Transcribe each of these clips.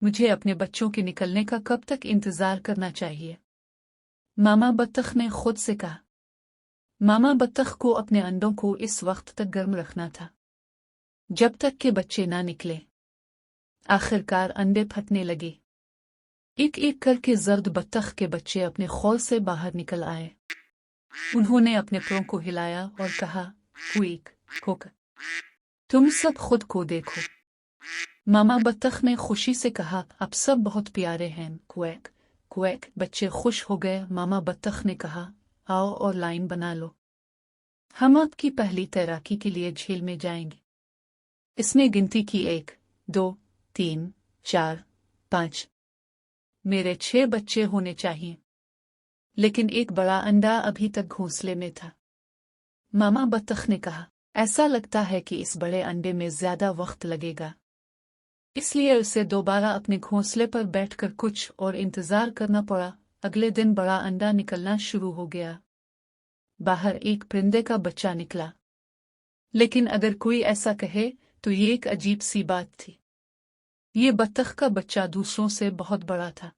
मुझे अपने बच्चों के निकलने का कब तक इंतजार करना चाहिए? मामा बत्तख ने खुद से कहा। मामा बत्तख को अपने अंडों को इस वक्त तक गर्म रखना था जब तक कि बच्चे ना निकले। आखिरकार अंडे फटने लगे। एक एक करके जर्द बत्तख के बच्चे अपने खोल से बाहर निकल आए। उन्होंने अपने पैरों को हिलाया और कहा, क्वीक क्विक, तुम सब खुद को देखो। मामा बत्तख ने खुशी से कहा, अब सब बहुत प्यारे हैं। Quack quack. बच्चे खुश हो गए। मामा बत्तख ने कहा, आओ और लाइन बना लो, हम आपकी पहली तैराकी के लिए झील में जाएंगे। इसने गिनती की, 1 2 3 4 5। मेरे 6 बच्चे होने चाहिए। लेकिन एक बड़ा अंडा अभी तक घोंसले में था। मामा बत्तख ने कहा, ऐसा लगता है कि इस बड़े अंडे में ज्यादा वक्त लगेगा। इसलिए उसे दोबारा अपने घोंसले पर बैठकर कुछ और इंतजार करना पड़ा। अगले दिन बड़ा अंडा निकलना शुरू हो गया। बाहर एक परिंदे का बच्चा निकला। लेकिन अगर कोई ऐसा कहे तो ये एक अजीब सी बात थी। ये बत्तख का बच्चा दूसरों से बहुत बड़ा था।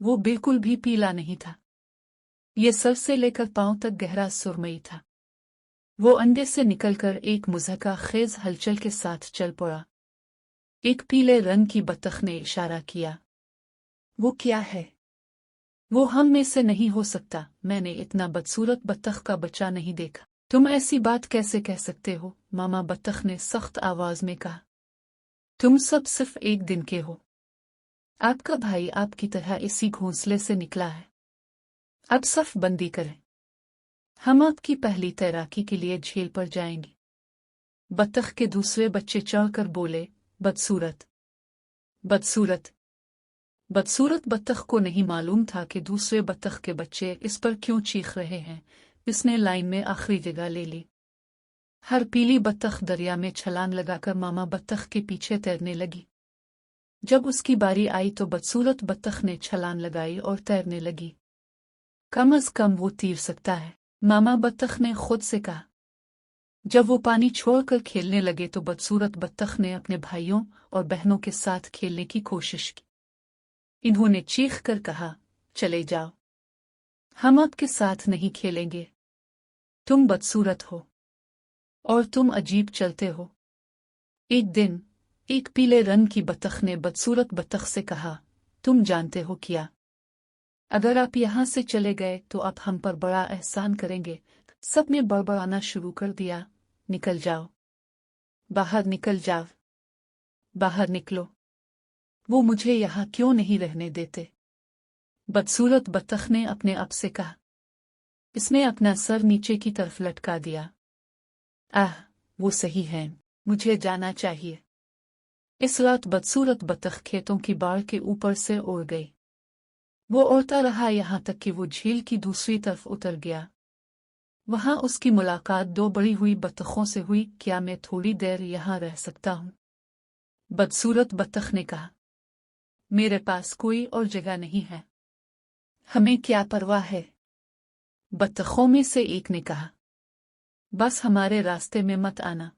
वो बिल्कुल भी पीला नहीं था। ये सर से लेकर पांव तक गहरा सुरमई था। वो अंडे से निकलकर एक मुज़हका खेज हलचल के साथ चल पड़ा। एक पीले रंग की बत्तख ने इशारा किया। वो क्या है? वो हम में से नहीं हो सकता। मैंने इतना बदसूरत बत्तख का बच्चा नहीं देखा। तुम ऐसी बात कैसे कह सकते हो? मामा बत्तख ने सख्त आवाज में कहा। तुम सब सिर्फ एक दिन के हो। आपका भाई आपकी तरह इसी घोंसले से निकला है। अब सफ बंदी करें। हम आपकी पहली तैराकी के लिए झील पर जाएंगे। बत्तख के दूसरे बच्चे चढ़कर बोले, बदसूरत बदसूरत। बदसूरत बत्तख को नहीं मालूम था कि दूसरे बत्तख के बच्चे इस पर क्यों चीख रहे हैं। इसने लाइन में आखिरी जगह ले ली। हर पीली बत्तख दरिया में छलांग लगाकर मामा बत्तख के पीछे तैरने लगी। जब उसकी बारी आई तो बदसूरत बत्तख ने छलांग लगाई और तैरने लगी। कम अज कम वो तैर सकता है, मामा बत्तख ने खुद से कहा। जब वो पानी छोड़कर खेलने लगे तो बदसूरत बत्तख ने अपने भाइयों और बहनों के साथ खेलने की कोशिश की। इन्होंने चीख कर कहा, चले जाओ, हम आपके साथ नहीं खेलेंगे। तुम बदसूरत हो और तुम अजीब चलते हो। एक दिन एक पीले रंग की बत्तख ने बदसूरत बत्तख से कहा, तुम जानते हो क्या? अगर आप यहाँ से चले गए तो आप हम पर बड़ा एहसान करेंगे। सब ने बड़बड़ाना शुरू कर दिया, निकल जाओ, बाहर निकल जाओ, बाहर निकलो। वो मुझे यहाँ क्यों नहीं रहने देते? बदसूरत बत्तख ने अपने आप से कहा। इसने अपना सर नीचे की तरफ लटका दिया। आह, वो सही है, मुझे जाना चाहिए। इस रात बदसूरत बत्तख खेतों की बाड़ के ऊपर से उड़ गई। वो उड़ता रहा यहाँ तक कि वो झील की दूसरी तरफ उतर गया। वहां उसकी मुलाकात 2 बड़ी हुई बत्तखों से हुई। क्या मैं थोड़ी देर यहाँ रह सकता हूँ? बदसूरत बत्तख ने कहा। मेरे पास कोई और जगह नहीं है। हमें क्या परवाह है? बत्तखों में से एक ने कहा। बस हमारे रास्ते में मत आना।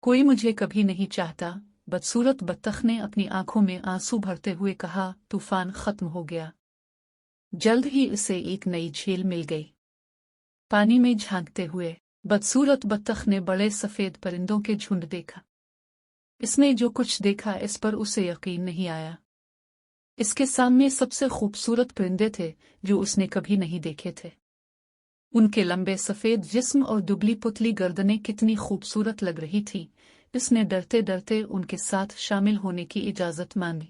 कोई मुझे कभी नहीं चाहता। बदसूरत बत्तख ने अपनी आंखों में आंसू भरते हुए कहा, तूफान खत्म हो गया। जल्द ही उसे एक नई झील मिल गई। पानी में झांकते हुए बदसूरत बत्तख ने बड़े सफेद परिंदों के झुंड देखा। इसने जो कुछ देखा इस पर उसे यकीन नहीं आया। इसके सामने सबसे खूबसूरत परिंदे थे जो उसने कभी नहीं देखे थे। उनके लंबे सफेद जिस्म और दुबली पुतली गर्दनें कितनी खूबसूरत लग रही थी। इसने डरते डरते उनके साथ शामिल होने की इजाजत मांगी।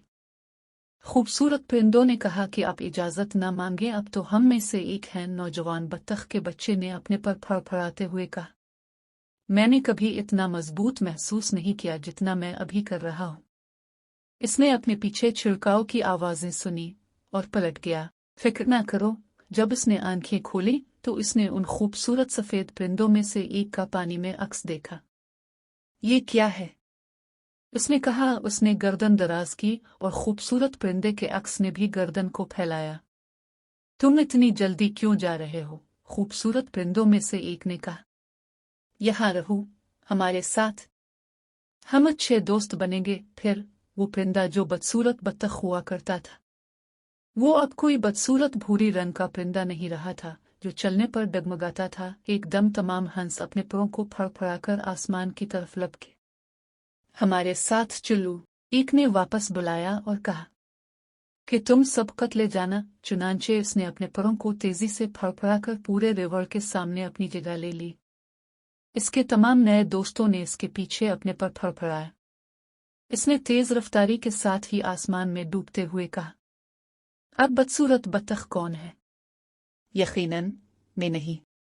खूबसूरत परिंदों ने कहा कि आप इजाजत न मांगे, अब तो हम में से एक हैं। नौजवान बत्तख के बच्चे ने अपने पर फड़फड़ाते हुए कहा, मैंने कभी इतना मजबूत महसूस नहीं किया जितना मैं अभी कर रहा हूँ। इसने अपने पीछे छिड़काव की आवाजें सुनी और पलट गया। फिक्र न करो। जब इसने आंखें खोली तो इसने उन खूबसूरत सफेद परिंदों में से एक का पानी में अक्स देखा। ये क्या है? उसने कहा। उसने गर्दन दराज की और खूबसूरत परिंदे के अक्स ने भी गर्दन को फैलाया। तुम इतनी जल्दी क्यों जा रहे हो? खूबसूरत परिंदों में से एक ने कहा। यहाँ रहो, हमारे साथ, हम अच्छे दोस्त बनेंगे फिर। وہ پرندہ جو بدصورت بطخ ہوا کرتا تھا وہ اب کوئی بدصورت بھوری رنگ کا پرندہ نہیں رہا تھا جو چلنے پر ڈگمگاتا تھا۔ ایک دم تمام ہنس اپنے پروں کو پھڑ پھڑا کر آسمان کی طرف لپکے۔ ہمارے ساتھ چلو، ایک نے واپس بلایا اور کہا کہ تم سب قتلے جانا۔ چنانچہ اس نے اپنے پروں کو تیزی سے پھڑ پھڑا کر پورے ریوڑ کے سامنے اپنی جگہ لے لی۔ اس کے تمام نئے دوستوں نے اس کے پیچھے اپنے پر پھڑ پھڑایا۔ اس نے تیز رفتاری کے ساتھ ہی آسمان میں ڈوبتے ہوئے کہا، اب بدصورت بطخ کون ہے؟ یقیناً میں نہیں۔